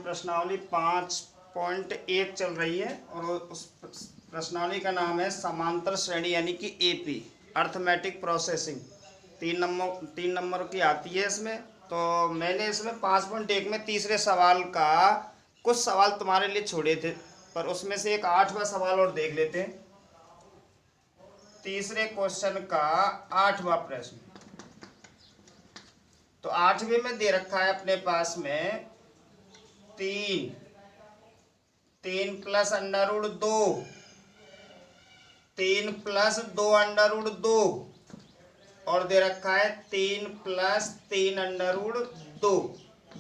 प्रश्नावली 5.1 चल रही है और उस प्रश्नावली का नाम है समांतर श्रेणी यानी कि एपी अर्थमेटिक प्रोसेसिंग। 3 नंबर की आती है इसमें। तो मैंने इसमें 5.1 में तीसरे सवाल का कुछ सवाल तुम्हारे लिए छोड़े थे, पर उसमें से एक 8वां सवाल और देख लेते हैं। तीसरे क्वेश्चन का 8वां प्रश्न। तो 8वें में दे रखा है अपने पास में 3 plus under root 2, 3 plus 2 under root 2 और दे रखा है 3 प्लस 3 अंडर रूट 2।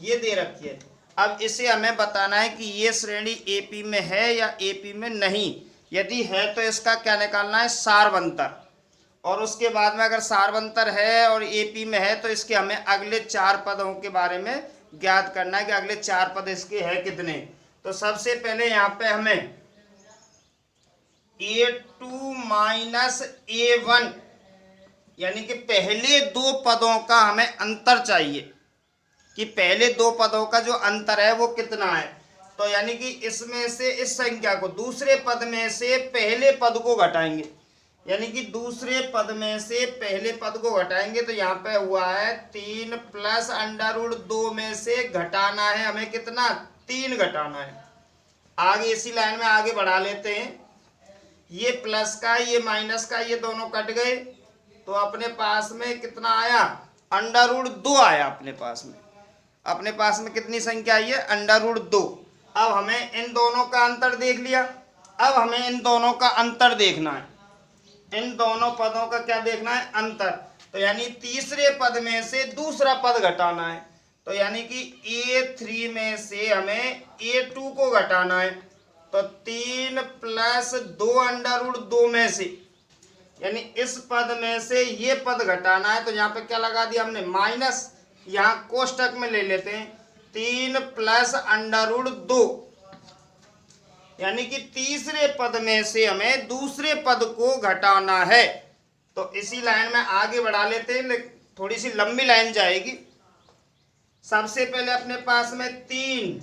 ये दे रखी है। अब इसे हमें बताना है कि ये श्रेणी एपी में है या एपी में नहीं। यदि है तो इसका क्या निकालना है, सारवंतर। और उसके बाद में अगर सारवंतर है और एपी में है तो इसके हमें अगले 4 पदों के बारे में ज्ञात करना है कि अगले 4 पद इसके हैं कितने। तो सबसे पहले यहाँ पे हमें a2 माइनस a1 यानी कि पहले 2 पदों का हमें अंतर चाहिए कि पहले 2 पदों का जो अंतर है वो कितना है। तो यानी कि इसमें से इस संख्या को दूसरे पद में से पहले पद को घटाएंगे, यानी कि दूसरे पद में से पहले पद को घटाएंगे। तो यहाँ पे हुआ है 3 प्लस अंडर रूट 2 में से घटाना है हमें कितना, 3 घटाना है। आगे इसी लाइन में आगे बढ़ा लेते हैं। ये प्लस का ये माइनस का ये दोनों कट गए तो अपने पास में कितना आया, अंडर रूट 2 आया। अपने पास में कितनी संख्या आई है, अंडर रूट 2। अब हमें इन दोनों का अंतर देख लिया। अब हमें इन दोनों का अंतर देखना है, इन दोनों पदों का क्या देखना है, अंतर। तो यानी तीसरे पद में से दूसरा पद घटाना है। तो यानी कि a3 में से हमें a2 को घटाना है। तो 3 प्लस 2 अंडर रूट 2 में से, यानी इस पद में से ये पद घटाना है। तो यहाँ पे क्या लगा दिया हमने, माइनस। यहाँ कोष्टक में ले लेते हैं 3 प्लस अंडर रूट 2, यानी कि तीसरे पद में से हमें दूसरे पद को घटाना है। तो इसी लाइन में आगे बढ़ा लेते हैं, थोड़ी सी लंबी लाइन जाएगी। सबसे पहले अपने पास में 3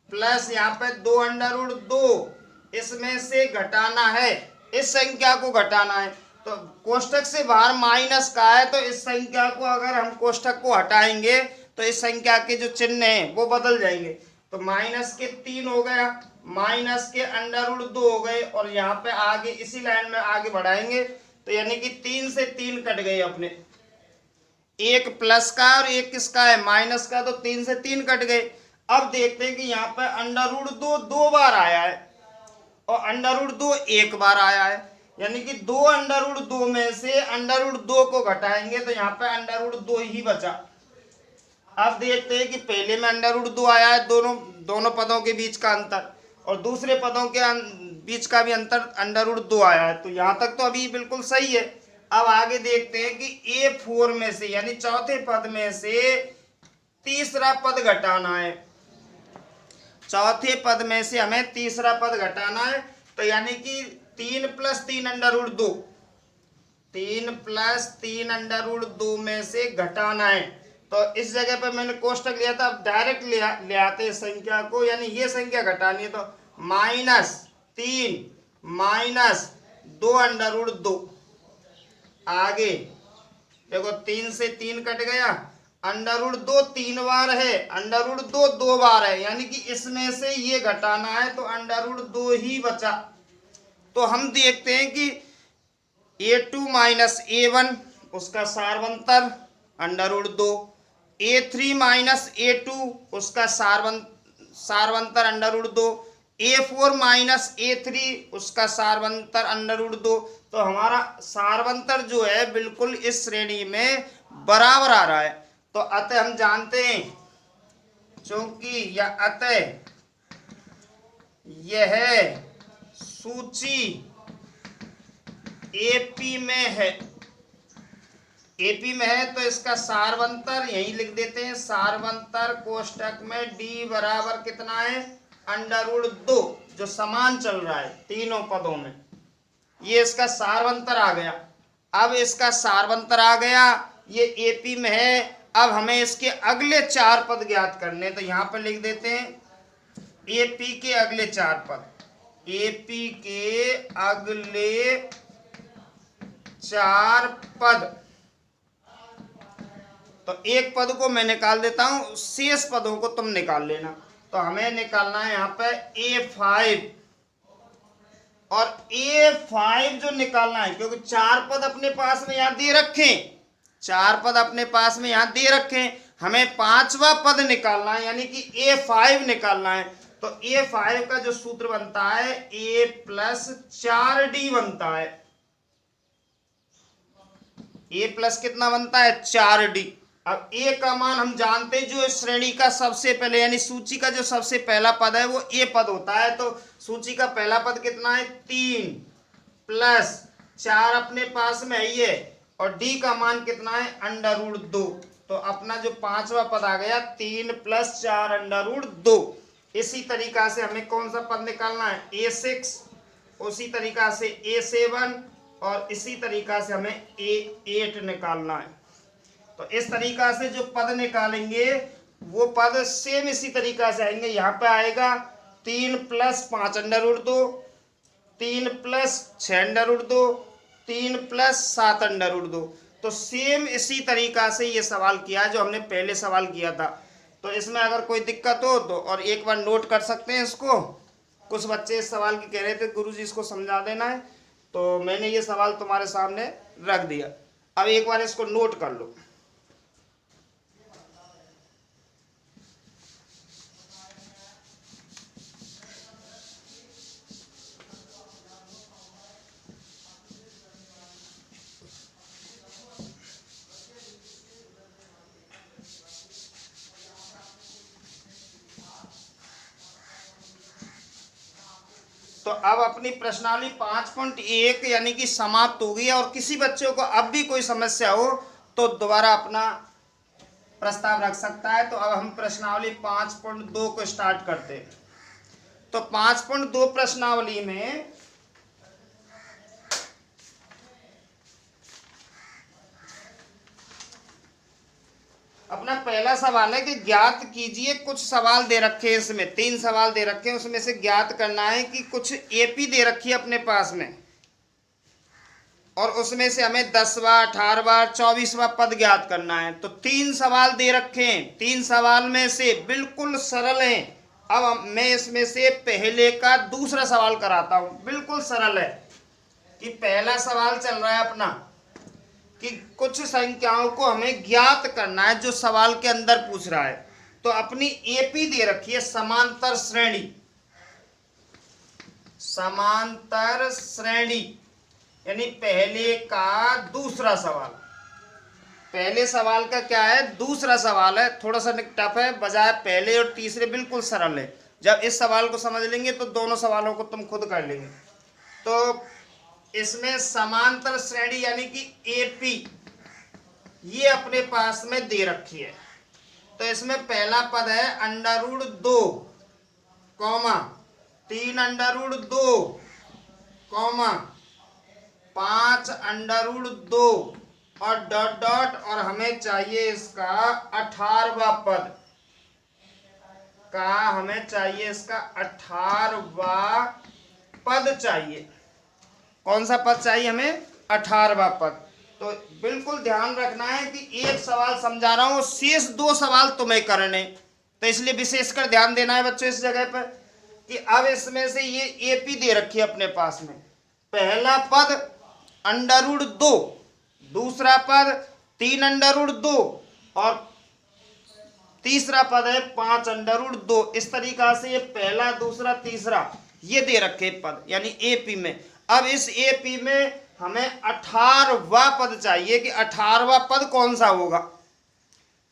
प्लस यहाँ पे 2 अंडर रूट 2, इसमें से घटाना है, इस संख्या को घटाना है। तो कोष्टक से बाहर माइनस का है, तो इस संख्या को अगर हम कोष्टक को हटाएंगे तो इस संख्या के जो चिन्ह हैं वो बदल जाएंगे। तो माइनस के 3 हो गया, माइनस के अंडर रूट 2 हो गए और यहाँ पे आगे इसी लाइन में आगे बढ़ाएंगे तो यानी कि 3 से 3 कट गए अपने, एक प्लस का और एक किसका है, माइनस का। तो 3 से 3 कट गए। अब देखते हैं कि यहाँ पे अंडर रूट 2 बार आया है और अंडर रूट 2 1 बार आया है, यानी कि 2 अंडर रूट 2 में से अंडर रूट 2 को घटाएंगे तो यहाँ पे अंडर रूट 2 ही बचा। अब देखते हैं कि पहले में अंडर रूट 2 आया है, दोनों पदों के बीच का अंतर, और दूसरे पदों के बीच का भी अंतर अंडर रूट 2 आया है। तो यहाँ तक तो अभी बिल्कुल सही है। अब आगे देखते हैं कि a4 में से यानी चौथे पद में से तीसरा पद घटाना है। चौथे पद में से हमें तीसरा पद घटाना है। तो यानी कि 3 plus 3 under root 2, 3 plus 3 under root 2 में से घटाना है। तो इस जगह पर मैंने कोष्टक लिया था, अब डायरेक्ट ले आते संख्या को, यानी ये संख्या घटानी है। तो -3 माइनस 2 अंडर रूट 2। आगे देखो 3 से 3 कट गया, अंडर रूट 2 3 बार है, अंडर रूट 2 बार है, यानी कि इसमें से ये घटाना है तो अंडर रूट 2 ही बचा। तो हम देखते हैं कि a2 माइनस a1 उसका सारवंतर under root 2, a3 minus a2 उसका सारवंतर under root 2, a4 minus a3 उसका सारवंतर अंडर रूट 2। तो हमारा सारवंतर जो है बिल्कुल इस श्रेणी में बराबर आ रहा है। तो अतः हम जानते हैं, चूंकि या अतः यह सूची एपी में है, एपी में है तो इसका सारवंतर यही लिख देते हैं। सारवंतर कोष्टक में d बराबर कितना है, अंडर रूट 2, जो समान चल रहा है तीनों पदों में, ये इसका सारवंतर आ गया। अब इसका सारवंतर आ गया, ये एपी में है। अब हमें इसके अगले 4 पद ज्ञात करने, तो यहाँ पर लिख देते हैं एपी के अगले 4 पद, एपी के अगले 4 पद। तो एक पद को मैं निकाल देता हूं, शेष पदों को तुम निकाल लेना। तो हमें निकालना है यहाँ पे A5, और A5 जो निकालना है, क्योंकि 4 पद अपने पास में यहाँ दे रखे, 4 पद अपने पास में यहाँ दे रखे, हमें 5वां पद निकालना है, यानी कि A5 निकालना है। तो A5 का जो सूत्र बनता है A प्लस 4D बनता है। A प्लस कितना बनता है? 4D। अब A का मान हम जानते हैं, जो श्रेणी का सबसे पहले यानी सूची का जो सबसे पहला पद है वो A पद होता है। तो सूची का पहला पद कितना है? 3 प्लस 4 अपने पास में है ये, और D का मान कितना है? √2। तो अपना जो 5वां पद आ गया 3 प्लस 4 √2। इसी तरीका से हमें कौन सा पद निकालना है? A6, उसी तरीका से A7, और इसी तरीका से हमें A8 निकालना है। तो इस तरीका से जो पद निकालेंगे वो पद सेम इसी तरीका से आएंगे। यहाँ पे आएगा 3 प्लस 5 √2, 3 प्लस 6 √2, 3 प्लस 7 √2। तो सेम इसी तरीका से ये सवाल किया जो हमने पहले सवाल किया था। तो इसमें अगर कोई दिक्कत हो तो और एक बार नोट कर सकते हैं इसको। कुछ बच्चे इस सवाल की कह रहे थे गुरुजी इसको समझा देना है, तो मैंने ये सवाल तुम्हारे सामने रख दिया। अब एक बार इसको नोट कर लो। तो अब अपनी प्रश्नावली 5.1 यानी कि समाप्त हो गई है। और किसी बच्चों को अब भी कोई समस्या हो तो दोबारा अपना प्रस्ताव रख सकता है। तो अब हम प्रश्नावली 5.2 को स्टार्ट करते हैं। तो 5.2 प्रश्नावली में अपना पहला सवाल है कि ज्ञात कीजिए, कुछ सवाल दे रखे हैं, इसमें 3 सवाल दे रखे हैं, उसमें से ज्ञात करना है कि कुछ एपी दे रखी है अपने पास में, और उसमें से हमें 10वां 18वां 24वां पद ज्ञात करना है। तो 3 सवाल दे रखे हैं, 3 सवाल में से बिल्कुल सरल हैं। अब मैं इसमें से पहले का दूसरा सवाल कराता हूं, बिल्कुल सरल है। कि पहला सवाल चल रहा है अपना कि कुछ संख्याओं को हमें ज्ञात करना है, जो सवाल के अंदर पूछ रहा है। तो अपनी एपी दे रखी है समांतर श्रेणी, समांतर श्रेणी यानी पहले का दूसरा सवाल। पहले सवाल का क्या है? दूसरा सवाल है, थोड़ा सा टफ है, बजाय पहले और तीसरे बिल्कुल सरल है। जब इस सवाल को समझ लेंगे तो दोनों सवालों को तुम खुद कर लेंगे। तो इसमें समांतर श्रेणी यानी कि एपी ये अपने पास में दे रखी है। तो इसमें पहला पद है √2, 3 √2, 5 √2 और डॉट डॉट, और हमें चाहिए इसका 18वां पद का, हमें चाहिए इसका 18वां पद चाहिए। कौन सा पद चाहिए हमें? 18वां पद। तो बिल्कुल ध्यान रखना है कि एक सवाल समझा रहा हूं, शेष 2 सवाल तुम्हें करने। तो इसलिए विशेषकर ध्यान देना है बच्चों इस जगह पर कि अब इसमें से ये एपी दे रखी है अपने पास में। पहला पद √2, दूसरा पद 3 √2 और तीसरा पद है 5 √2। इस तरीका से ये पहला दूसरा तीसरा ये दे रखे पद यानी एपी में। अब इस एपी में हमें 18वां पद चाहिए कि 18वां पद कौन सा होगा।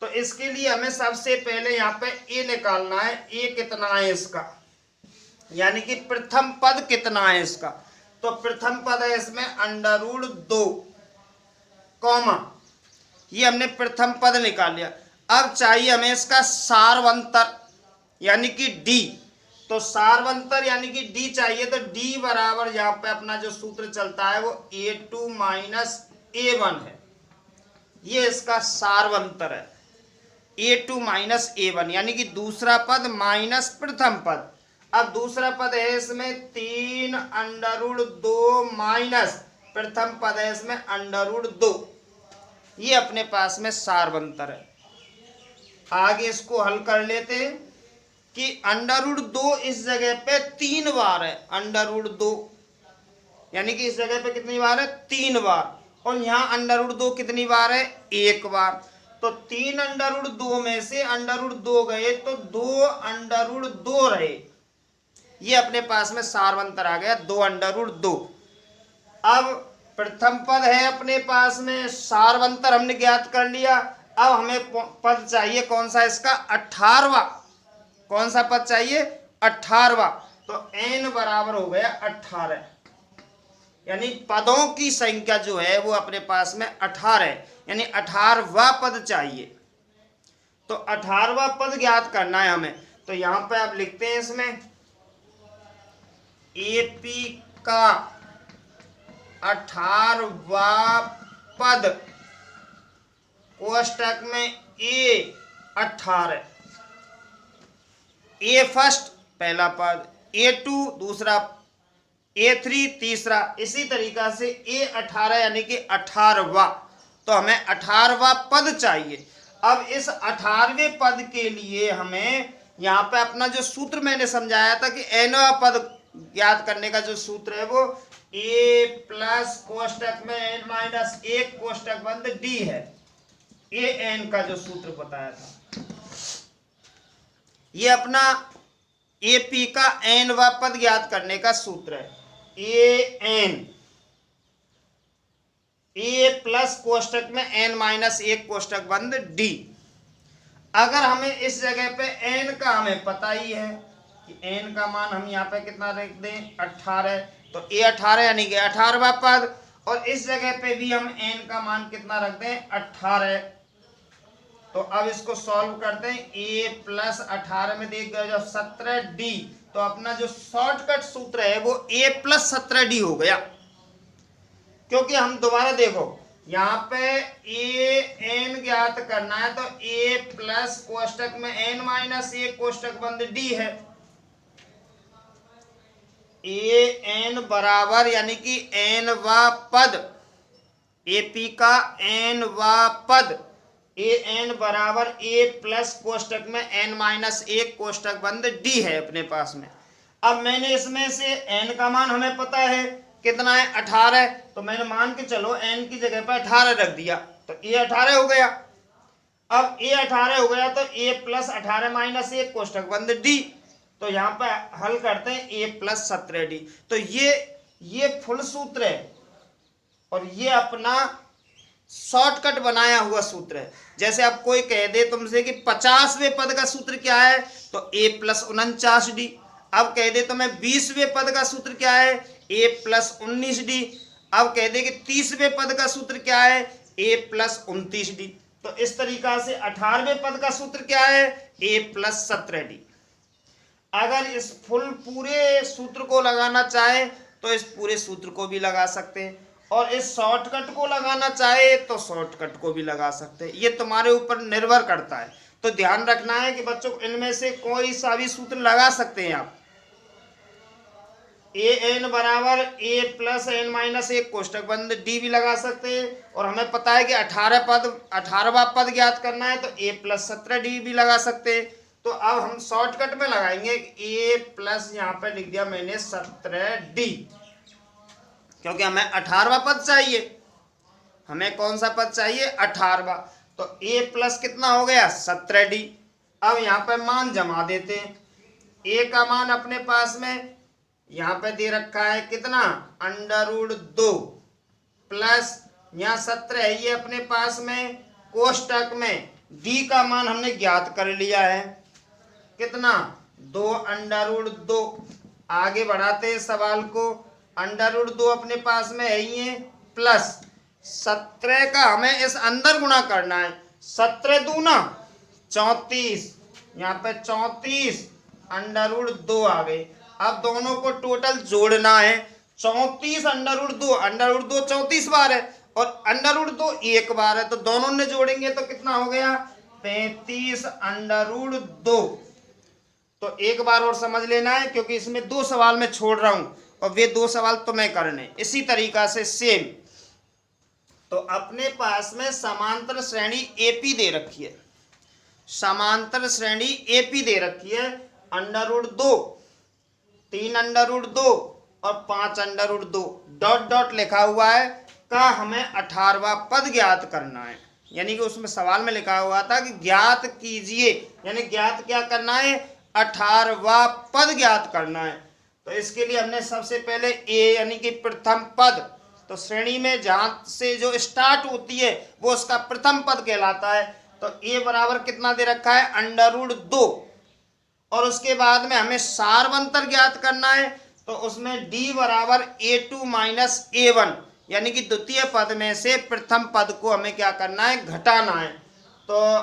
तो इसके लिए हमें सबसे पहले यहाँ पे ए निकालना है। ए कितना है इसका, यानी कि प्रथम पद कितना है इसका। तो प्रथम पद है इसमें √2, ये हमने प्रथम पद निकाल लिया। अब चाहिए हमें इसका सारवंतर यानी कि डी। तो सारवंतर यानी कि डी चाहिए। तो डी बराबर यहाँ पे अपना जो सूत्र चलता है वो A2 - A1 है। ये इसका सारवंतर है, A2 - A1 यानी कि दूसरा पद माइनस प्रथम पद। अब दूसरा पद है इसमें 3 √2 माइनस प्रथम पद है इसमें √2। ये अपने पास में सारवंतर है। आगे इसको हल कर लेते हैं कि √2 इस जगह पे 3 बार है, √2 यानी कि इस जगह पे कितनी बार है, 3 बार, और यहाँ √2 कितनी बार है, 1 बार। तो 3 √2 में से √2 गए तो 2 √2 रहे। ये अपने पास में सारवंतर आ गया 2 √2। अब प्रथम पद है अपने पास में, सारवंतर हमने ज्ञात कर लिया। अब हमें पद चाहिए कौन सा, इसका 18वां। कौन सा पद चाहिए, 18वां। तो n बराबर हो गया 18, यानी पदों की संख्या जो है वो अपने पास में 18 है, यानी 18वां पद चाहिए। तो 18वां पद ज्ञात करना है हमें। तो यहां पे आप लिखते हैं इसमें एपी का 18वां पद कोष्टक में ए 18, ए फर्स्ट पहला पद, A2 दूसरा, A3 तीसरा, इसी तरीका से A18 यानी कि 18वां। तो हमें 18वां पद चाहिए। अब इस 18वें पद के लिए हमें यहाँ पे अपना जो सूत्र मैंने समझाया था कि nवां पद ज्ञात करने का जो सूत्र है वो A प्लस कोष्टक में n-1 कोष्टक बंद D है। an का जो सूत्र बताया था, ये अपना AP का nवां पद ज्ञात करने का सूत्र है। an A प्लस कोष्टक में n-1 कोष्टक बंद D। अगर हमें इस जगह पे n का हमें पता ही है कि n का मान हम यहाँ पे कितना रख दें, 18, तो A18 यानी कि 18वां पद, और इस जगह पे भी हम n का मान कितना रख दें, 18। तो अब इसको सॉल्व करते हैं। A प्लस 18 में देख गए जब 17D, तो अपना जो शॉर्टकट सूत्र है वो A प्लस 17D हो गया। क्योंकि हम दोबारा देखो यहाँ पे an ज्ञात करना है, तो A प्लस कोष्टक में n-1 कोष्टक बंद D है। an बराबर यानी कि nवां पद, AP का nवां पद an बराबर A प्लस कोष्टक में n-1 कोष्टक बंद D है अपने पास में। अब मैंने इसमें से n का मान हमें पता है कितना है, 18, तो मैंने मान के चलो n की जगह पर 18 रख दिया, तो A18 हो गया। अब A18 हो गया तो A प्लस 18-1 कोष्टक बंद D। तो यहाँ पे हल करते हैं A प्लस 17D। तो ये फुल सूत्र है और ये अपना शॉर्टकट बनाया हुआ सूत्र है। जैसे अब कोई कह दे तुमसे कि 50वें पद का सूत्र क्या है, तो A प्लस 49D। अब कह दे तुम्हें 20वें पद का सूत्र क्या है, A प्लस 19D। अब कह दे कि 30वें पद का सूत्र क्या है, A प्लस 29D। तो इस तरीका से 18वें पद का सूत्र क्या है, A प्लस 17D। अगर इस पूरे सूत्र को लगाना चाहे तो इस पूरे सूत्र को भी लगा सकते हैं, और इस शॉर्टकट को लगाना चाहे तो शॉर्टकट को भी लगा सकते हैं। ये तुम्हारे ऊपर निर्भर करता है। तो ध्यान रखना है कि बच्चों इनमें से कोई सा भी सूत्र लगा सकते हैं आप। an बराबर A प्लस n-1 कोष्टक बंद D भी लगा सकते हैं, और हमें पता है कि 18वां पद ज्ञात करना है तो A प्लस 17D भी लगा सकते हैं। तो अब हम शॉर्टकट में लगाएंगे A प्लस, यहाँ पे लिख दिया मैंने 17D, क्योंकि हमें 18वां पद चाहिए। हमें कौन सा पद चाहिए, 18वां। तो A प्लस कितना हो गया, 17D। अब यहाँ पे मान जमा देते हैं। A का मान अपने पास में यहाँ पे दे रखा है कितना, √2 प्लस यहाँ 17 है ये अपने पास में कोष्टक में। D का मान हमने ज्ञात कर लिया है कितना, 2 √2। आगे बढ़ाते हैं सवाल को। √2 अपने पास में है ही है, प्लस 17 का हमें इस अंदर गुणा करना है। 17 दूना 34, यहाँ पे 34 √2 आ गए। अब दोनों को टोटल जोड़ना है। 34 √2 34 बार है और √2 1 बार है, तो दोनों ने जोड़ेंगे तो कितना हो गया, 35 √2। तो एक बार और समझ लेना है, क्योंकि इसमें 2 सवाल मैं छोड़ रहा हूं और वे 2 सवाल तुम्हें करने। इसी तरीका से सेम, तो अपने पास में समांतर श्रेणी एपी दे रखी है, समांतर श्रेणी एपी दे रखी है, √2, 3√2 और 5√2 डॉट डॉट लिखा हुआ है का हमें 18वां पद ज्ञात करना है। यानी कि उसमें सवाल में लिखा हुआ था कि ज्ञात कीजिए, यानी ज्ञात क्या करना है, 18वां पद ज्ञात करना है। तो इसके लिए हमने सबसे पहले ए यानी कि प्रथम पद, तो श्रेणी में जहां से जो स्टार्ट होती है वो उसका प्रथम पद कहलाता है। तो ए बराबर कितना दे रखा है, √2, और उसके बाद में हमें सारवंतर ज्ञात करना है। तो उसमें डी बराबर A2 - A1, यानी कि द्वितीय पद में से प्रथम पद को हमें क्या करना है, घटाना है। तो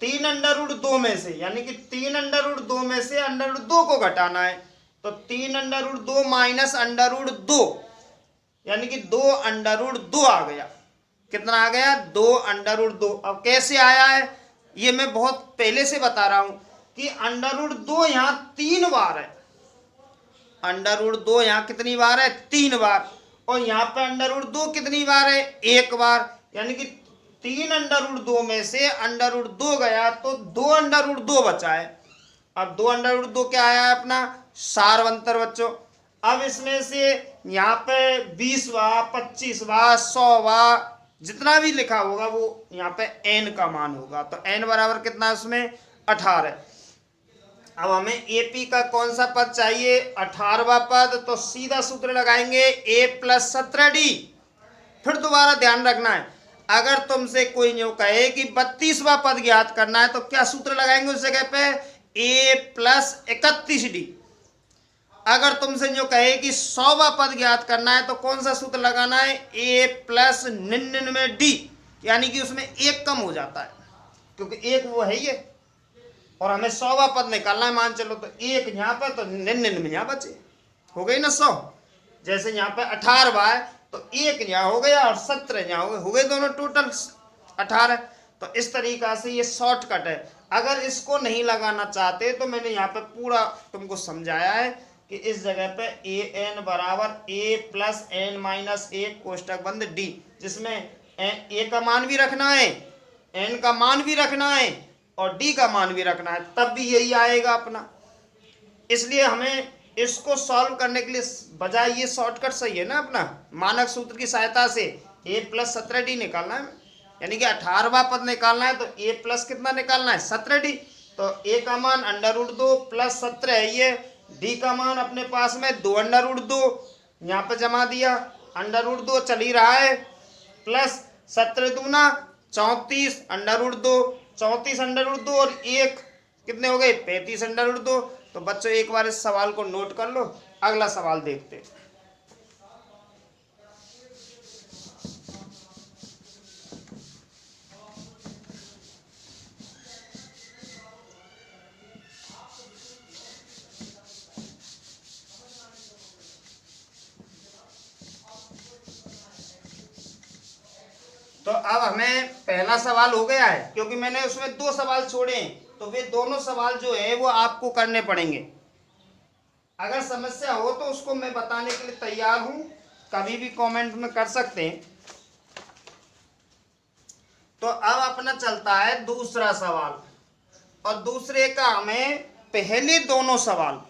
3√2 में से, यानी कि 3√2 में से √2 को घटाना है। तो 3√2 माइनस √2, यानी कि 2√2 आ गया। कितना आ गया, 2√2। अब कैसे आया है ये मैं बहुत पहले से बता रहा हूं कि √2 यहाँ 3 बार है, √2 यहाँ कितनी बार है, 3 बार, और यहाँ पे √2 कितनी बार है, 1 बार, यानी कि 3√2 में से √2 गया तो 2√2 बचा है। अब 2√2 क्या आया है अपना, सारवंतर बच्चों। अब इसमें से यहाँ पे 20वां, 25वां, 100वां जितना भी लिखा होगा वो यहाँ पे n का मान होगा। तो n बराबर कितना है उसमें, 18। अब हमें एपी का कौन सा पद चाहिए, 18वां पद। तो सीधा सूत्र लगाएंगे a + 17d। फिर दोबारा ध्यान रखना है, अगर तुमसे कोई यूं कहे कि 32वां पद ज्ञात करना है तो क्या सूत्र लगाएंगे उस जगह पे, a + 31d। अगर तुमसे जो कहे कि 100वां पद ज्ञात करना है तो कौन सा सूत्र लगाना है, a + 99d, यानी कि उसमें 1 कम हो जाता है, क्योंकि 1 वो है ही है और हमें 100वां पद निकालना है। मान चलो तो 1 यहाँ पर, तो 99 यहाँ बचे, हो गई ना 100। जैसे यहाँ पे 18वां है तो 1 यहाँ हो गया और 17 यहाँ हो गए दोनों टोटल 18। तो इस तरीका से ये शॉर्टकट है। अगर इसको नहीं लगाना चाहते तो मैंने यहाँ पे पूरा तुमको समझाया है कि इस जगह पे an बराबर a + n - 1 कोष्टक बंद d, जिसमें a का मान भी रखना है, n का मान भी रखना है और d का मान भी रखना है, तब भी यही आएगा अपना। इसलिए हमें इसको सॉल्व करने के लिए बजाय ये शॉर्टकट सही है ना, अपना मानक सूत्र की सहायता से a + 17d निकालना है, यानी कि 18वां पद निकालना है। तो a प्लस कितना निकालना है, 17d। तो a का मान √2 + 17 है, ये d का मान अपने पास में 2√2 यहाँ पे जमा दिया, √2 चल ही रहा है, प्लस 17 दूना 34, √2 34 √2 और 1 कितने हो गए, 35 √2। तो बच्चों एक बार इस सवाल को नोट कर लो, अगला सवाल देखते। तो अब हमें पहला सवाल हो गया है, क्योंकि मैंने उसमें 2 सवाल छोड़े हैं, तो वे दोनों सवाल जो है वो आपको करने पड़ेंगे। अगर समस्या हो तो उसको मैं बताने के लिए तैयार हूं, कभी भी कमेंट में कर सकते हैं। तो अब अपना चलता है दूसरा सवाल, और दूसरे का हमें पहले दोनों सवाल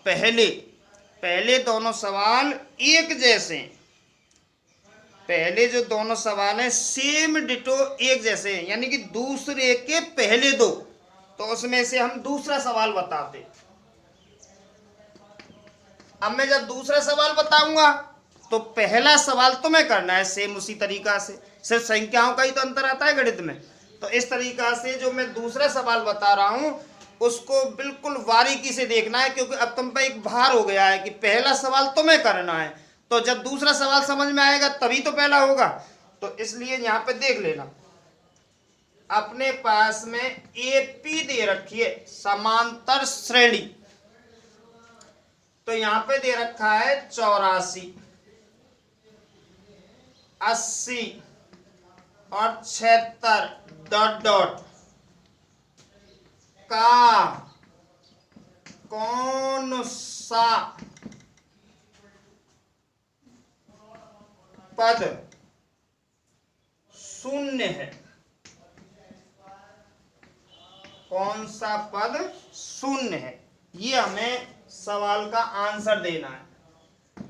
एक जैसे, पहले जो दोनों सवाल हैं सेम डिटो एक जैसे हैं, यानी कि दूसरे के पहले 2। तो उसमें से हम दूसरा सवाल बताते। अब मैं जब दूसरा सवाल बताऊंगा तो पहला सवाल तुम्हें करना है सेम उसी तरीका से, सिर्फ संख्याओं का ही तो अंतर आता है गणित में। तो इस तरीका से जो मैं दूसरा सवाल बता रहा हूं उसको बिल्कुल बारीकी से देखना है, क्योंकि अब तुम पे एक भार हो गया है कि पहला सवाल तुम्हें करना है, तो जब दूसरा सवाल समझ में आएगा तभी तो पहला होगा। तो इसलिए यहां पे देख लेना, अपने पास में एपी दे रखी है समांतर श्रेणी। तो यहां पे दे रखा है 84, 80 और 76 डॉट डॉट का कौन सा पद शून्य है, कौन सा पद शून्य है, ये हमें सवाल का आंसर देना है।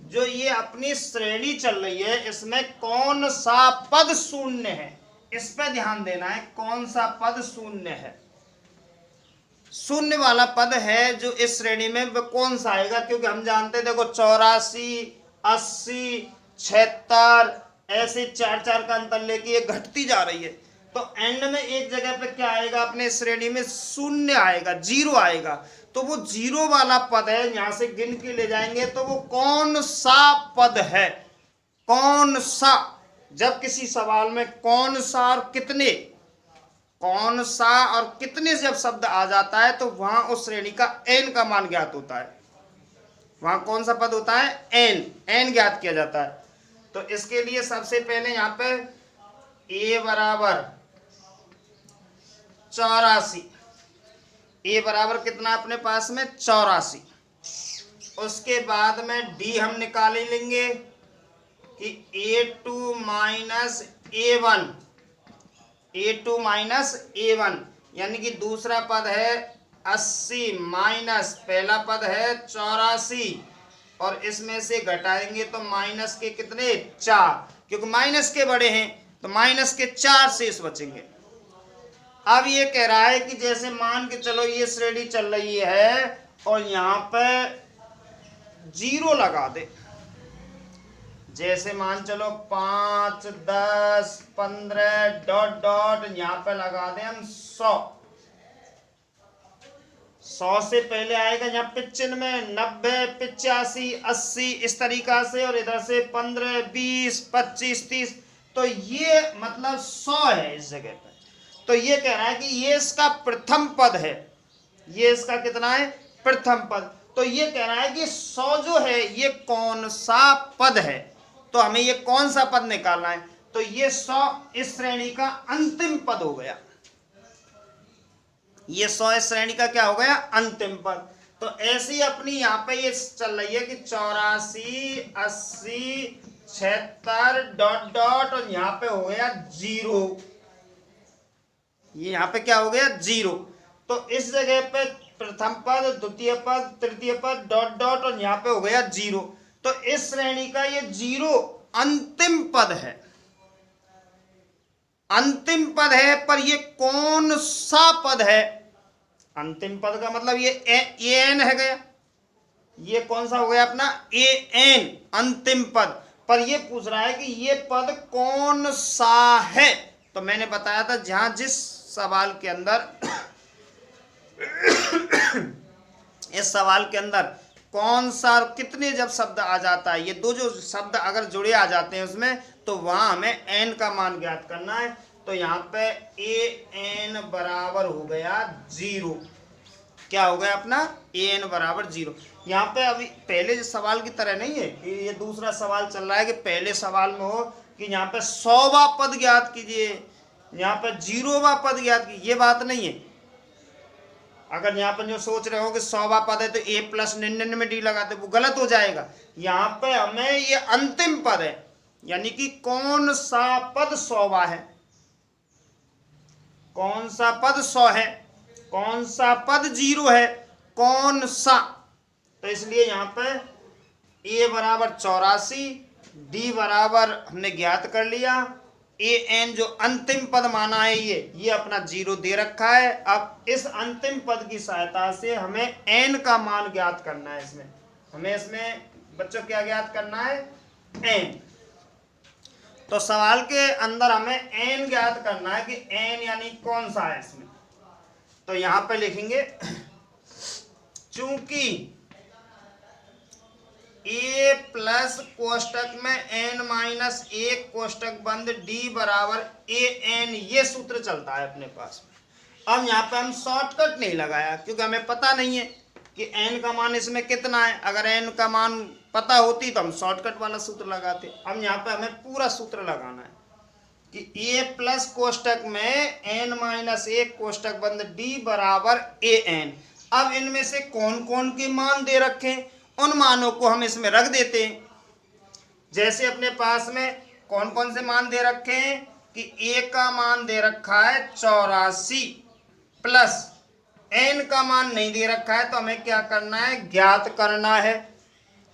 जो ये अपनी श्रेणी चल रही है इसमें कौन सा पद शून्य है, इस पे ध्यान देना है। कौन सा पद शून्य है, शून्य वाला पद है जो इस श्रेणी में वो कौन सा आएगा, क्योंकि हम जानते हैं देखो 84, 80, 76 ऐसे 4-4 का अंतर लेके ये घटती जा रही है। तो एंड में एक जगह पे क्या आएगा, अपने श्रेणी में शून्य आएगा, 0 आएगा। तो वो 0 वाला पद है, यहां से गिन के ले जाएंगे तो वो कौन सा पद है, कौन सा। जब किसी सवाल में कौन सा और कितने, कौन सा और कितने जब शब्द आ जाता है तो वहां उस श्रेणी का एन का मान ज्ञात होता है। वहां कौन सा पद होता है, एन ज्ञात किया जाता है। तो इसके लिए सबसे पहले यहाँ पे ए बराबर 84, ए बराबर कितना अपने पास में 84। उसके बाद में डी हम निकाल लेंगे कि A2 minus A1, A2 minus A1 यानी कि दूसरा पद है 80 माइनस पहला पद है 84, और इसमें से घटाएंगे तो माइनस के कितने 4, क्योंकि माइनस के बड़े हैं तो माइनस के 4 शेष बचेंगे। अब ये कह रहा है कि जैसे मान के चलो ये श्रेणी चल रही है और यहाँ पे 0 लगा दे, जैसे मान चलो 5, 10, 15 डॉट डॉट यहाँ पे लगा दें हम 100 से पहले आएगा यहाँ 95, 90, 85, 80 इस तरीका से, और इधर से 15, 20, 25, 30, तो ये मतलब 100 है इस जगह पे। तो ये कह रहा है कि ये इसका प्रथम पद है, ये इसका कितना है, प्रथम पद। तो ये कह रहा है कि 100 जो है ये कौन सा पद है, तो हमें ये कौन सा पद निकालना है। तो ये 100 इस श्रेणी का अंतिम पद हो गया, ये 100 इस श्रेणी का क्या हो गया, अंतिम पद। तो ऐसी अपनी यहाँ पे ये चल रही है कि 84, 80, 76 डॉट डॉट, और यहाँ पे हो गया 0, ये यहाँ पे क्या हो गया 0। तो इस जगह पे प्रथम पद, द्वितीय पद, तृतीय पद डॉट डॉट, और यहाँ पे हो गया 0। तो इस श्रेणी का ये 0 अंतिम पद है, अंतिम पद है। पर ये कौन सा पद है, अंतिम पद का मतलब ये एन है गया, ये कौन सा हो गया अपना एन अंतिम पद। पर ये पूछ रहा है कि ये पद कौन सा है। तो मैंने बताया था जहां जिस सवाल के अंदर इस सवाल के अंदर कौन सा और कितने जब शब्द आ जाता है, ये दो जो शब्द अगर जुड़े आ जाते हैं उसमें, तो वहां हमें एन का मान ज्ञात करना है। तो यहाँ पे ए एन बराबर हो गया 0, क्या हो गया अपना ए एन बराबर 0। यहाँ पे अभी पहले सवाल की तरह नहीं है कि ये दूसरा सवाल चल रहा है कि पहले सवाल में हो कि यहाँ पे 100वां पद ज्ञात कीजिए, यहाँ पे 0वां पद ज्ञात कीजिए, ये बात नहीं है। अगर यहाँ पर जो सोच रहे हो कि 100वां पद है तो a प्लस 99 डी लगाते, वो गलत हो जाएगा। यहाँ पे हमें ये अंतिम पद है, यानी कि कौन सा पद 100वां है, कौन सा पद 100 है, कौन सा पद 0 है, कौन सा। तो इसलिए यहाँ पे a बराबर 84, d बराबर हमने ज्ञात कर लिया, ए एन जो अंतिम पद माना है ये अपना 0 दे रखा है। अब इस अंतिम पद की सहायता से हमें एन का मान ज्ञात करना है। इसमें हमें इसमें बच्चों क्या ज्ञात करना है, एन। तो सवाल के अंदर हमें एन ज्ञात करना है कि एन यानी कौन सा है इसमें। तो यहां पे लिखेंगे चूंकि ए प्लस कोष्टक में एन माइनस 1 कोष्टक बंद डी बराबर ए एन, ये सूत्र चलता है अपने पास में। अब यहाँ पे हम शॉर्टकट नहीं लगाया क्योंकि हमें पता नहीं है कि एन का मान इसमें कितना है। अगर एन का मान पता होती तो हम शॉर्टकट वाला सूत्र लगाते। अब यहाँ पे हमें पूरा सूत्र लगाना है कि ए प्लस कोष्टक में एन माइनस 1 कोष्टक बंद डी बराबर ए एन। अब इनमें से कौन कौन के मान दे रखे हैं, उन मानों को हम इसमें रख देते हैं। जैसे अपने पास में कौन कौन से मान दे रखे हैं कि ए का मान दे रखा है 84 प्लस एन का मान नहीं दे रखा है, तो हमें क्या करना है, ज्ञात करना है।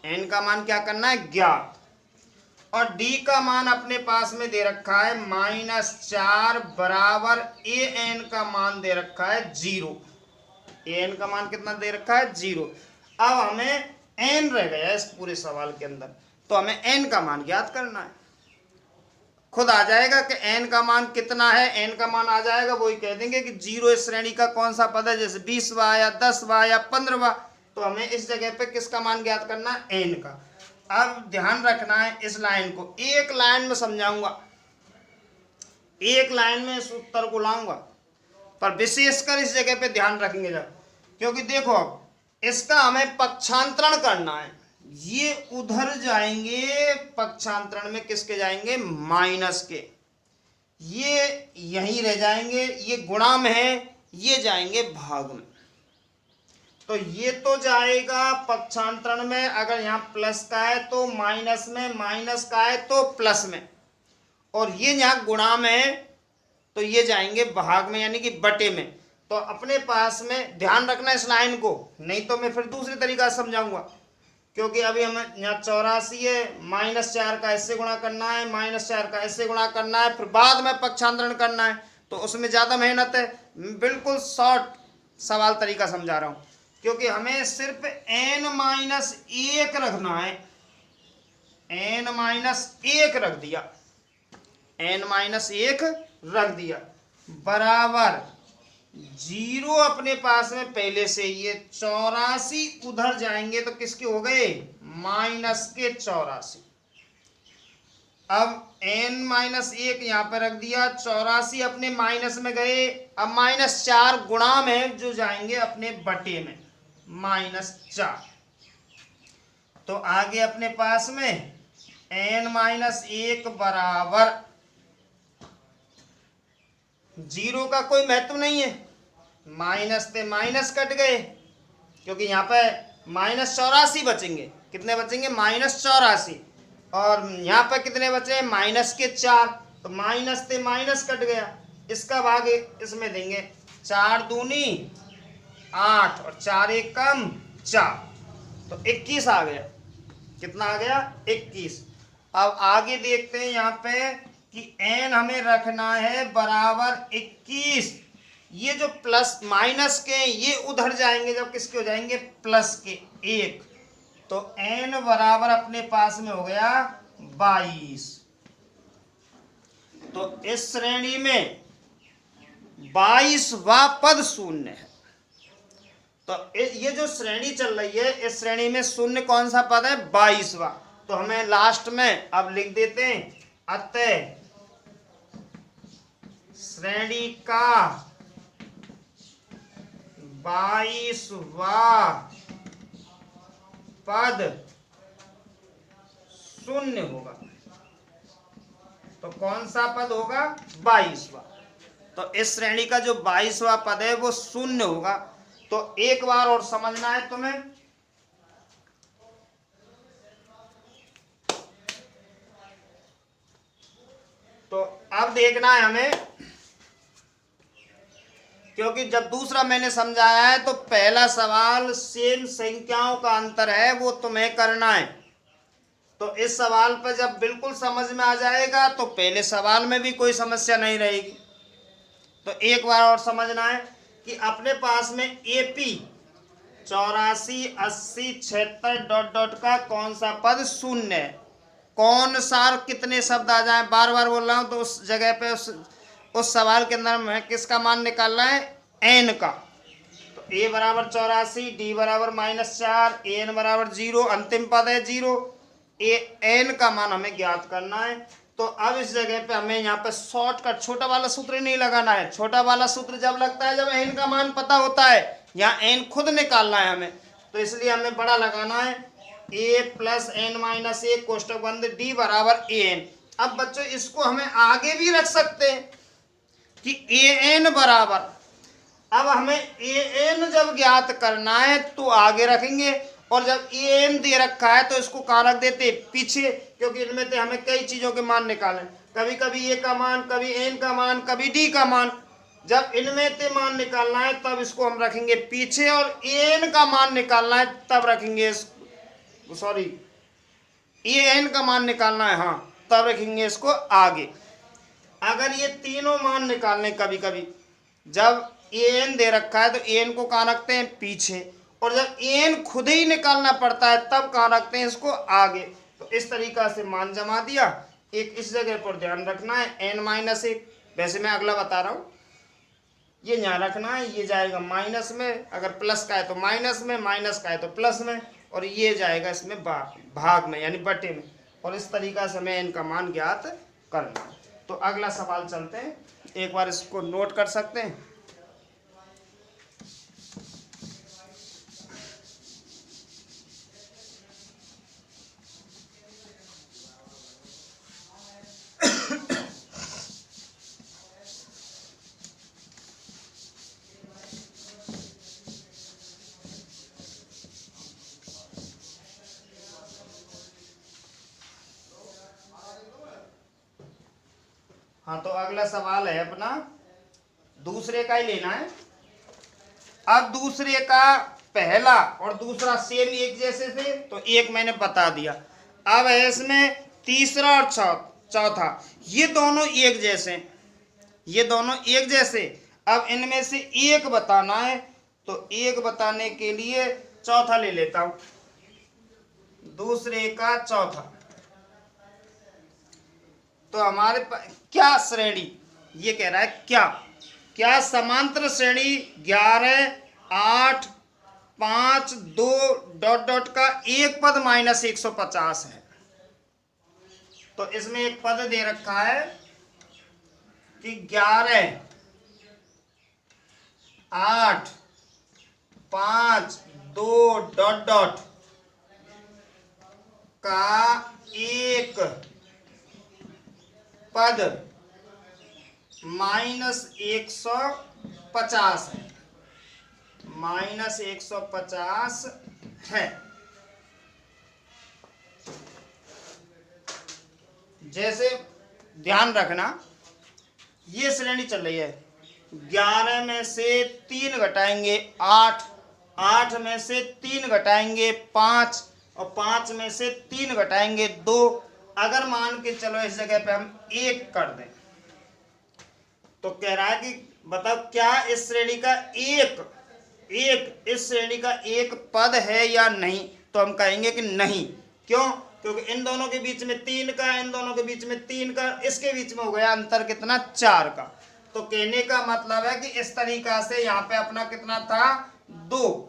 एन का मान क्या करना है, ज्ञात। और डी का मान अपने पास में दे रखा है -4 बराबर ए एन का मान दे रखा है 0। ए एन का मान कितना दे रखा है, 0। अब हमें एन रह गया इस पूरे सवाल के अंदर, तो हमें एन का मान ज्ञात करना है। खुद आ जाएगा कि एन का मान कितना है, एन का मान आ जाएगा, वही कह देंगे कि 0 इस श्रेणी का कौन सा पद है, जैसे 20वां या 10वां या 15वां। तो हमें इस जगह पे किसका मान ज्ञात करना है, एन का। अब ध्यान रखना है, इस लाइन को एक लाइन में समझाऊंगा, एक लाइन में इस उत्तर को लाऊंगा, पर विशेषकर इस जगह पे ध्यान रखेंगे जब, क्योंकि देखो अब इसका हमें पक्षांतरण करना है। ये उधर जाएंगे पक्षांतरण में, किसके जाएंगे, माइनस के। ये यहीं रह जाएंगे, ये गुणा में है, ये जाएंगे भाग में। तो ये तो जाएगा पक्षांतरण में, अगर यहाँ प्लस का है तो माइनस में, माइनस का है तो प्लस में, और ये यहाँ गुणा में है तो ये जाएंगे भाग में, यानी कि बटे में। तो अपने पास में ध्यान रखना इस लाइन को, नहीं तो मैं फिर दूसरे तरीका से समझाऊंगा। क्योंकि अभी हमें यहाँ 84 है, -4 का इससे गुणा करना है, -4 का इससे गुणा करना है, फिर बाद में पक्षांतरण करना है, तो उसमें ज़्यादा मेहनत है। बिल्कुल शॉर्ट सवाल तरीका समझा रहा हूँ, क्योंकि हमें सिर्फ n-1 रखना है। n-1 रख दिया, n-1 रख दिया, बराबर 0 अपने पास में पहले से, ये 84 उधर जाएंगे तो किसके हो गए, -84। अब n-1 यहाँ पर रख दिया, 84 अपने माइनस में गए, अब -4 गुणा में जो जाएंगे अपने बटे में, -4। तो आगे अपने पास में n-1 बराबर 0 का कोई महत्व नहीं है, माइनस से माइनस कट गए, क्योंकि यहाँ पे -84 बचेंगे। कितने बचेंगे, -84, और यहाँ पर कितने बचे, -4, तो माइनस से माइनस कट गया, इसका भाग इसमें देंगे, 4 दूनी 8 और 4 एक कम 4, तो 21 आ गया। कितना आ गया, 21। अब आगे देखते हैं यहाँ पे कि n हमें रखना है बराबर 21। ये जो प्लस माइनस के ये उधर जाएंगे जब किसके हो जाएंगे, प्लस के 1, तो n बराबर अपने पास में हो गया 22। तो इस श्रेणी में 22वां पद शून्य है। तो ये जो श्रेणी चल रही है, इस श्रेणी में शून्य कौन सा पद है, 22वां। तो हमें लास्ट में अब लिख देते हैं, अतः श्रेणी का 22वां पद शून्य होगा। तो कौन सा पद होगा, 22वां। तो इस श्रेणी का जो 22वां पद है वो शून्य होगा। तो एक बार और समझना है तुम्हें, तो अब देखना है हमें, क्योंकि जब दूसरा मैंने समझाया है तो पहला सवाल सेम संख्याओं का अंतर है वो तुम्हें करना है। तो इस सवाल पर जब बिल्कुल समझ में आ जाएगा तो पहले सवाल में भी कोई समस्या नहीं रहेगी। तो एक बार और समझना है कि अपने पास में AP 84, 80, 76 डॉट डॉट का कौन सा पद शून्य है, कौन सा, कितने शब्द आ जाए, बार बार बोल रहा हूं, तो उस जगह पे उस सवाल के अंदर में किसका मान निकालना है, n का। तो a बराबर 84, d बराबर -4, an बराबर 0, अंतिम पद है 0, n का मान हमें ज्ञात करना है। तो अब इस जगह पे हमें यहाँ पे शॉर्टकट छोटा वाला सूत्र नहीं लगाना है। छोटा वाला सूत्र जब लगता है जब n का मान पता होता है, यहाँ n खुद निकालना है हमें, तो इसलिए हमें बड़ा लगाना है, a + n-1 कोष्टक बंद d बराबर an। अब बच्चों इसको हमें आगे भी रख सकते हैं कि an बराबर अब हमें ए एन जब ज्ञात करना है तो आगे रखेंगे, और जब ए एन दे रखा है तो इसको कहाँ रख देते, पीछे, क्योंकि इनमें से हमें कई चीजों के मान निकालें, कभी कभी ए का मान, कभी एन का मान, कभी डी का मान। जब इनमें से मान निकालना है तब इसको हम रखेंगे पीछे, और ए एन का मान निकालना है तब रखेंगे सॉरी ए एन का मान निकालना है, हाँ, तब रखेंगे इसको आगे। अगर ये तीनों मान निकालने, कभी कभी जब ए एन दे रखा है तो ए एन को कहाँ रखते हैं, पीछे, और जब ए एन खुद ही निकालना पड़ता है तब कहाँ रखते हैं, इसको आगे। तो इस तरीका से मान जमा दिया। एक इस जगह पर ध्यान रखना है n-1, वैसे मैं अगला बता रहा हूँ, ये यहाँ रखना है, ये जाएगा माइनस में, अगर प्लस का है तो माइनस में, माइनस का है तो प्लस में, और ये जाएगा इसमें भाग में यानी बटे में, और इस तरीका से हमें n का मान ज्ञात करना है। तो अगला सवाल चलते हैं, एक बार इसको नोट कर सकते हैं। हाँ, तो अगला सवाल है अपना, दूसरे का ही लेना है। अब दूसरे का पहला और दूसरा सेम एक जैसे थे तो एक मैंने बता दिया। अब है इसमें तीसरा और चौथा, ये दोनों एक जैसे, ये दोनों एक जैसे। अब इनमें से एक बताना है, तो एक बताने के लिए चौथा ले लेता हूं, दूसरे का चौथा। तो हमारे पास क्या श्रेणी, ये कह रहा है क्या समांतर श्रेणी 11, 8, 5, 2 डॉट डॉट का एक पद -150 है। तो इसमें एक पद दे रखा है कि 11, 8, 5, 2 डॉट डॉट का एक पद -150 है, -150 है। जैसे ध्यान रखना, ये श्रेणी चल रही है, 11 में से 3 घटाएंगे 8, 8 में से 3 घटाएंगे 5, और 5 में से 3 घटाएंगे 2। अगर मान के चलो इस जगह पे हम 1 कर दें, तो कह रहा है कि बताओ क्या इस श्रेणी का इस श्रेणी का एक पद है या नहीं। तो हम कहेंगे कि नहीं। क्यों? क्योंकि इन दोनों के बीच में 3 का, इन दोनों के बीच में 3 का, इसके बीच में हो गया अंतर कितना, 4 का। तो कहने का मतलब है कि इस तरीका से यहाँ पे अपना कितना था, 2।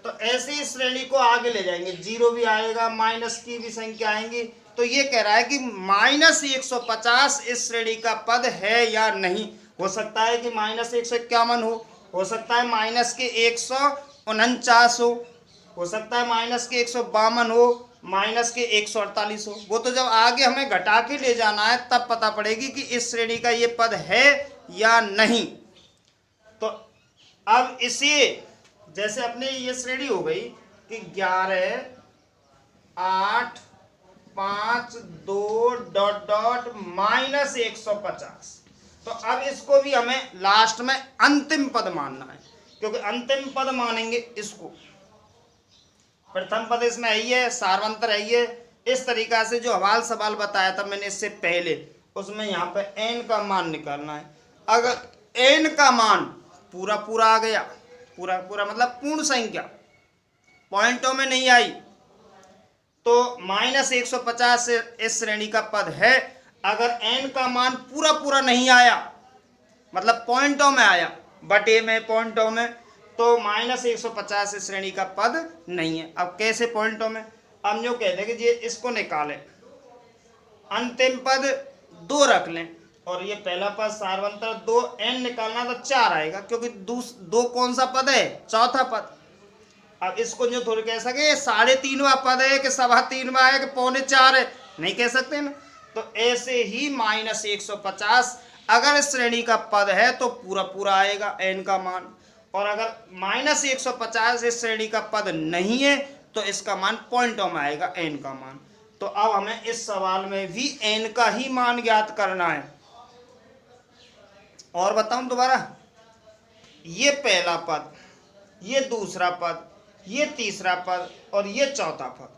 तो ऐसी श्रेणी को आगे ले जाएंगे, 0 भी आएगा, माइनस की भी संख्या आएंगी। तो ये कह रहा है कि -150 इस श्रेणी का पद है या नहीं। हो सकता है कि -151 हो सकता है -149 हो सकता है -152 हो, -148 हो। वो तो जब आगे हमें घटा के ले जाना है तब पता पड़ेगी कि इस श्रेणी का ये पद है या नहीं। तो अब इसे जैसे अपने ये श्रेणी हो गई कि 11, 8, 5, 2 डॉट डॉट -150। तो अब इसको भी हमें लास्ट में अंतिम पद मानना है, क्योंकि अंतिम पद मानेंगे इसको। प्रथम पद इसमें है ही है, सार्वंतर है ही है। इस तरीका से जो हवाल सवाल बताया था मैंने इससे पहले, उसमें यहाँ पे n का मान निकालना है। अगर n का मान पूरा पूरा आ गया, पूरा पूरा मतलब पूर्ण संख्या, पॉइंटों में नहीं आई, तो -150 इस श्रेणी का पद है। अगर n का मान पूरा पूरा नहीं आया, मतलब पॉइंटों में आया, बटे में, पॉइंटों में, तो -150 इस श्रेणी का पद नहीं है। अब कैसे पॉइंटों में, हम जो कहते हैं कि ये इसको निकालें, अंतिम पद 2 रख लें, और ये पहला पद सार्वंतर 2, n निकालना तो 4 आएगा, क्योंकि 2 कौन सा पद है, चौथा पद। अब इसको जो थोड़ी कह सके 3.5वां पद है कि 3.25वां है कि 3.25 है, नहीं कह सकते ना। तो ऐसे ही -150 अगर इस श्रेणी का पद है तो पूरा पूरा आएगा n का मान, और अगर -150 इस श्रेणी का पद नहीं है तो इसका मान पॉइंटों में आएगा n का मान। तो अब हमें इस सवाल में भी n का ही मान ज्ञात करना है। और बताऊं दोबारा, ये पहला पद, ये दूसरा पद, ये तीसरा पद और ये चौथा पद।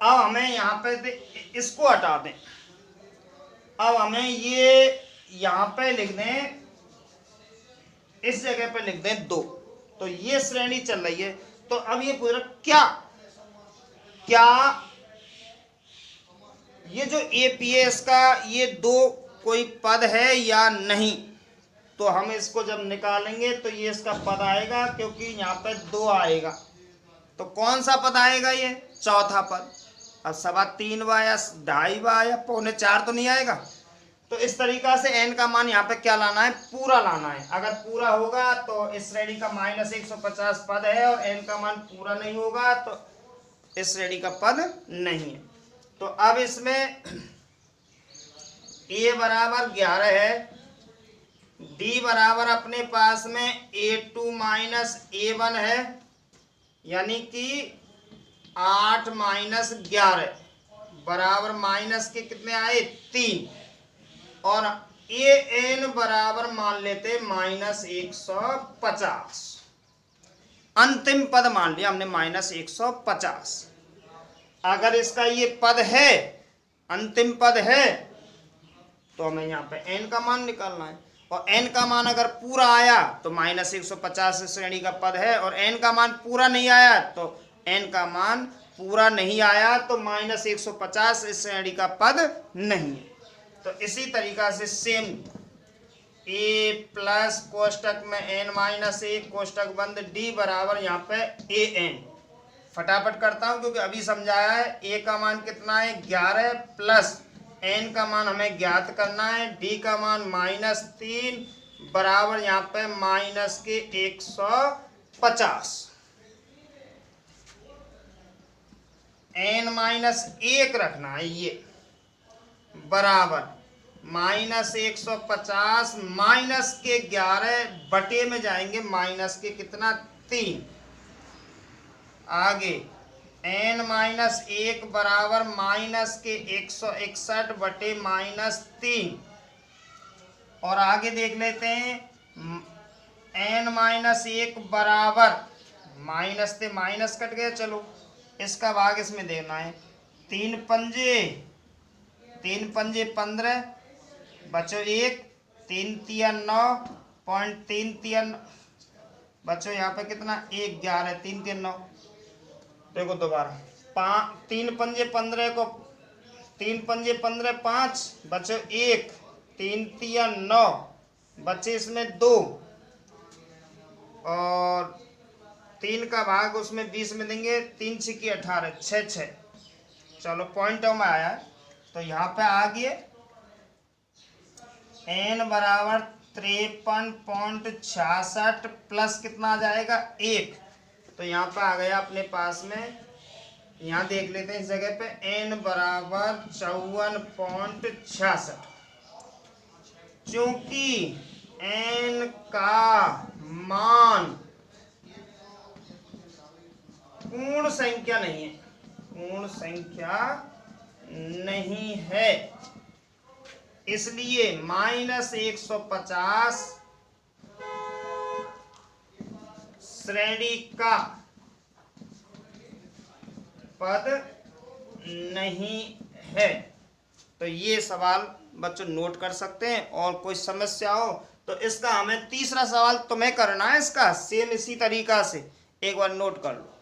अब हमें यहाँ पे इसको हटा दें, अब हमें ये यहाँ पे लिख दें, इस जगह पे लिख दें 2। तो ये श्रेणी चल रही है। तो अब ये पूरा क्या ये जो एपीएस का ये 2 कोई पद है या नहीं, तो हम इसको जब निकालेंगे तो ये इसका पद आएगा, क्योंकि यहाँ पे 2 आएगा। तो कौन सा पद आएगा? ये चौथा पद। अब 3.25 या 2.5 या 3.25 तो नहीं आएगा। तो इस तरीका से n का मान यहाँ पे क्या लाना है? पूरा लाना है। अगर पूरा होगा तो इस श्रेणी का -150 पद है, और n का मान पूरा नहीं होगा तो इस श्रेणी का पद नहीं है। तो अब इसमें a बराबर 11 है, d बराबर अपने पास में a2 - a1 है, यानी कि 8 - 11 बराबर माइनस के कितने आए? 3, और an बराबर मान लेते -150। अंतिम पद मान लिया हमने -150। अगर इसका ये पद है, अंतिम पद है, तो हमें यहाँ पे n का मान निकालना है। और n का मान अगर पूरा आया तो -150 श्रेणी का पद है, और n का मान पूरा नहीं आया तो n का मान पूरा नहीं आया तो -150 इस श्रेणी का पद नहीं है। तो इसी तरीका से सेम a प्लस कोष्टक में n-1 कोष्टक बंद d बराबर यहाँ पे an। फटाफट करता हूँ क्योंकि अभी समझाया है। a का मान कितना है? 11 प्लस n का मान हमें ज्ञात करना है, d का मान -3 बराबर यहाँ पे -150। n-1 रखना है, ये बराबर -150 माइनस के 11 बटे में जाएंगे माइनस के कितना? 3। आगे n-1 बराबर माइनस के 161 बटे -3। और आगे देख लेते हैं, n-1 बराबर माइनस से माइनस कट गया, चलो इसका भाग इसमें देना है। 3 पंजे 15 बचो 1, 3 तिया 9.3 बचो यहाँ पे कितना? 1 11 3 3 9। देखो दोबारा 3 पंजे 15 को 3 पंजे 15 5 बचो 1, 3 तिया 9 बचे इसमें 2, और 3 का भाग उसमें 20 में देंगे, 3 6 18 6 6। चलो पॉइंटों में आया है। तो यहाँ पे आ गए n बराबर 53.66 प्लस कितना आ जाएगा? 1। तो यहाँ पे आ गया अपने पास में, यहाँ देख लेते हैं इस जगह पे n बराबर 54.66। क्योंकि n का मान पूर्ण संख्या नहीं है, पूर्ण संख्या नहीं है, इसलिए -150 श्रेणी का पद नहीं है। तो ये सवाल बच्चों नोट कर सकते हैं। और कोई समस्या हो तो इसका हमें तीसरा सवाल तुम्हें करना है, इसका सेम इसी तरीका से एक बार नोट कर लो।